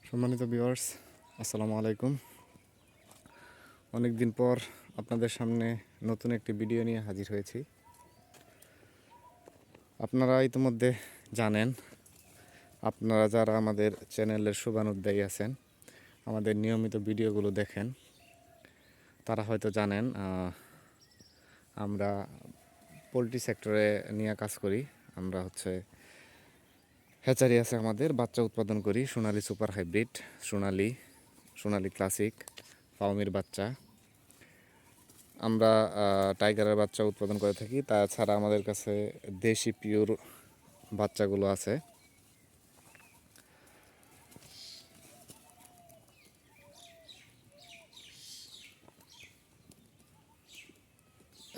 সম্মানিত ভিউয়ার্স, আসসালামু আলাইকুম। অনেক দিন পর আপনাদের সামনে নতুন একটি ভিডিও নিয়ে হাজির হয়েছি। আপনারা ইতিমধ্যে জানেন, আপনারা যারা আমাদের চ্যানেলের শুভানুধ্যায়ী আছেন, আমাদের নিয়মিত ভিডিওগুলো দেখেন, তারা হয়তো জানেন আমরা পোলট্রি সেক্টরে নিয়ে কাজ করি। আমরা হ্যাচারি আছে আমাদের, বাচ্চা উৎপাদন করি। সোনালী সুপার হাইব্রিড, সোনালী ক্লাসিক, ফাউমির বাচ্চা, আমরা টাইগারের বাচ্চা উৎপাদন করে থাকি। তাছাড়া আমাদের কাছে দেশি পিওর বাচ্চাগুলো আছে।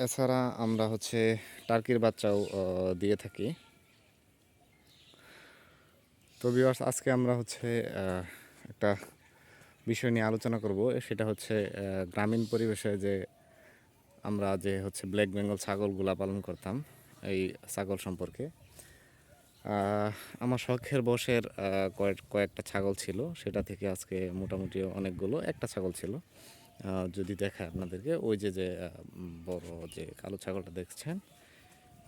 এছাড়া আমরা টার্কির বাচ্চাও দিয়ে থাকি। তো ভিউয়ার্স, আজকে আমরা একটা বিষয় নিয়ে আলোচনা করব। সেটা গ্রামীণ পরিবেশে যে আমরা ব্ল্যাক বেঙ্গল ছাগলগুলা পালন করতাম, এই ছাগল সম্পর্কে। আমার শখের বশের কয়েকটা ছাগল ছিল, সেটা থেকে আজকে মোটামুটি অনেকগুলো, একটা ছাগল ছিল। যদি দেখায় আপনাদেরকে, ওই যে বড় যে কালো ছাগলটা দেখছেন,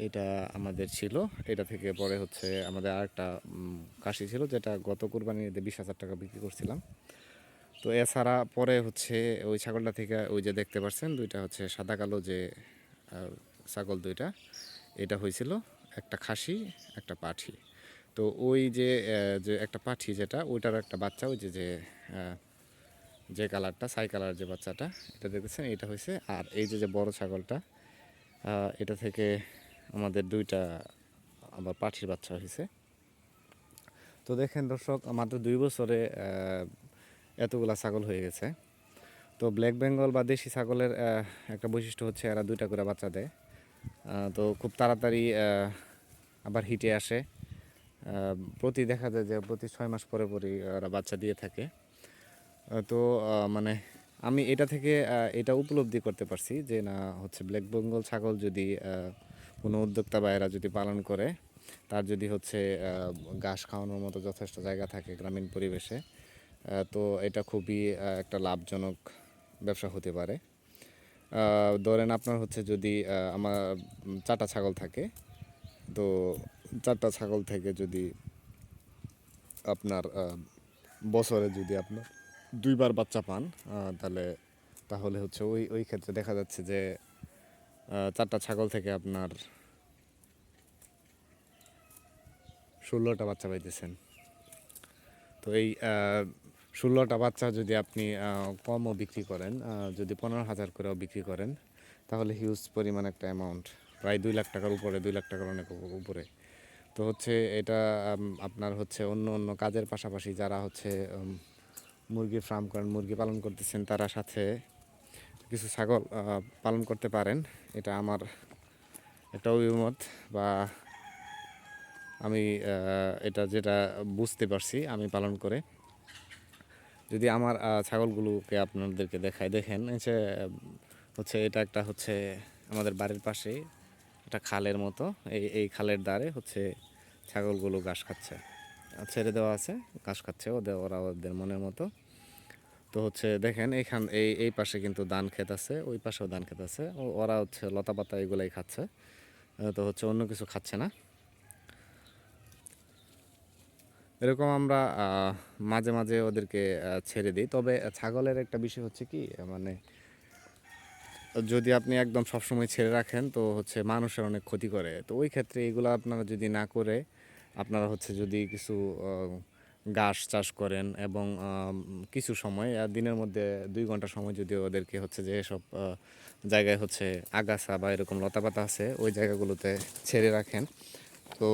এটা আমাদের ছিল। এটা থেকে পরে আমাদের আরেকটা কাশি ছিল, যেটা গত কুরবানিতে 20,000 টাকা বিক্রি করছিলাম। তো এছাড়া পরে ওই ছাগলটা থেকে ওই যে দেখতে পাচ্ছেন দুইটা সাদা কালো যে ছাগল দুইটা, এটা হয়েছিল একটা খাসি একটা পাঠি। তো ওই যে একটা পাঠি, যেটা ওইটার একটা বাচ্চা, ওই যে কালারটা ছাই কালার যে বাচ্চাটা, এটা দেখেছেন, এটা হয়েছে। আর এই যে বড় ছাগলটা, এটা থেকে আমাদের দুইটা আবার পাঠির বাচ্চা হয়েছে। তো দেখেন দর্শক, মাত্র 2 বছরে এতগুলা ছাগল হয়ে গেছে। তো ব্ল্যাক বেঙ্গল বা দেশি ছাগলের একটা বৈশিষ্ট্য হচ্ছে এরা 2টা করে বাচ্চা দেয়। তো খুব তাড়াতাড়ি আবার হিটে আসে। দেখা যায় যে প্রতি 6 মাস পরে পরই ওরা বাচ্চা দিয়ে থাকে। তো মানে আমি এটা থেকে এটা উপলব্ধি করতে পারছি যে না, ব্ল্যাক বেঙ্গল ছাগল যদি কোনো উদ্যোক্তা বা এরা যদি পালন করে, তার যদি ঘাস খাওয়ানোর মতো যথেষ্ট জায়গা থাকে গ্রামীণ পরিবেশে, তো এটা খুবই একটা লাভজনক ব্যবসা হতে পারে। ধরেন আপনার যদি আমার 4টা ছাগল থাকে, তো 4টা ছাগল থেকে যদি আপনার বছরে যদি আপনার 2বার বাচ্চা পান, তাহলে ওই ক্ষেত্রে দেখা যাচ্ছে যে 4টা ছাগল থেকে আপনার 16টা বাচ্চা পাইতেছেন। তো এই 16টা বাচ্চা যদি আপনি কমও বিক্রি করেন, যদি 15,000 করেও বিক্রি করেন, তাহলে হিউজ পরিমাণ একটা অ্যামাউন্ট, প্রায় 2 লাখ টাকার উপরে, 2 লাখ টাকার অনেক উপরে। তো এটা আপনার অন্য অন্য কাজের পাশাপাশি যারা মুরগি ফার্ম করেন, মুরগি পালন করতেছেন, তারা সাথে কিছু ছাগল পালন করতে পারেন। এটা আমার একটা অভিমত, বা আমি এটা যেটা বুঝতে পারছি আমি পালন করে। যদি আমার ছাগলগুলোকে আপনাদেরকে দেখেন, এটা একটা আমাদের বাড়ির পাশে একটা খালের মতো। এই খালের ধারে ছাগলগুলো ঘাস খাচ্ছে, ছেড়ে দেওয়া আছে, ঘাস খাচ্ছে ওরা ওদের মনের মতো। তো দেখেন, এই পাশে কিন্তু ধান ক্ষেত আছে, ওই পাশেও ধান ক্ষেত আছে। ওরা লতা পাতা এগুলাই খাচ্ছে। তো অন্য কিছু খাচ্ছে না। এরকম আমরা মাঝে মাঝে ওদেরকে ছেড়ে দিই। তবে ছাগলের একটা বিষয় কি, মানে যদি আপনি একদম সবসময় ছেড়ে রাখেন, তো মানুষের অনেক ক্ষতি করে। তো ওই ক্ষেত্রে এগুলো আপনারা যদি না করে, আপনারা যদি কিছু ঘাস চাষ করেন, এবং কিছু সময় দিনের মধ্যে 2 ঘন্টা সময় যদি ওদেরকে যে সব জায়গায় আগাছা বা এরকম লতাপাতা আছে, ওই জায়গাগুলোতে ছেড়ে রাখেন। তো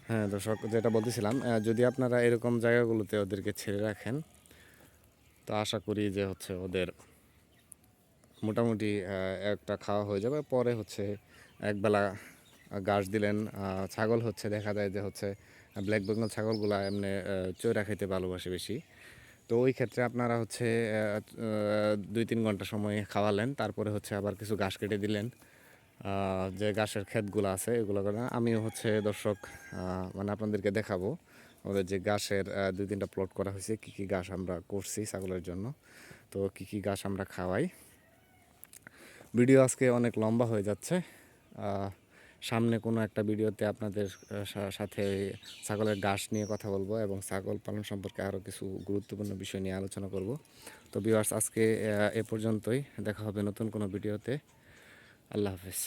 হ্যাঁ দর্শক, যেটা বলতেছিলাম, যদি আপনারা এরকম জায়গাগুলোতে ওদেরকে ছেড়ে রাখেন, তো আশা করি যে ওদের মোটামুটি একটা খাওয়া হয়ে যাবে। পরে একবেলা ঘাস দিলেন। ছাগল দেখা যায় যে ব্ল্যাক বেঙ্গল ছাগলগুলা এমনি চড়া খেতে ভালোবাসে বেশি। তো ওই ক্ষেত্রে আপনারা 2-3 ঘন্টা সময় খাওয়ালেন, তারপরে আবার কিছু ঘাস কেটে দিলেন। যে ঘাসের ক্ষেতগুলো আছে এগুলো করে আমিও দর্শক মানে আপনাদেরকে দেখাবো আমাদের যে ঘাসের 2-3টা প্লট করা হয়েছে, কী কী ঘাস আমরা করছি ছাগলের জন্য, তো কী কী ঘাস আমরা খাওয়াই। ভিডিও আজকে অনেক লম্বা হয়ে যাচ্ছে। সামনে কোনো একটা ভিডিওতে আপনাদের সাথে ছাগলের ঘাস নিয়ে কথা বলবো এবং ছাগল পালন সম্পর্কে আরও কিছু গুরুত্বপূর্ণ বিষয় নিয়ে আলোচনা করব। তো ভিউয়ার্স, আজকে এ পর্যন্তই। দেখা হবে নতুন কোনো ভিডিওতে। আল্লাহ হাফেজ।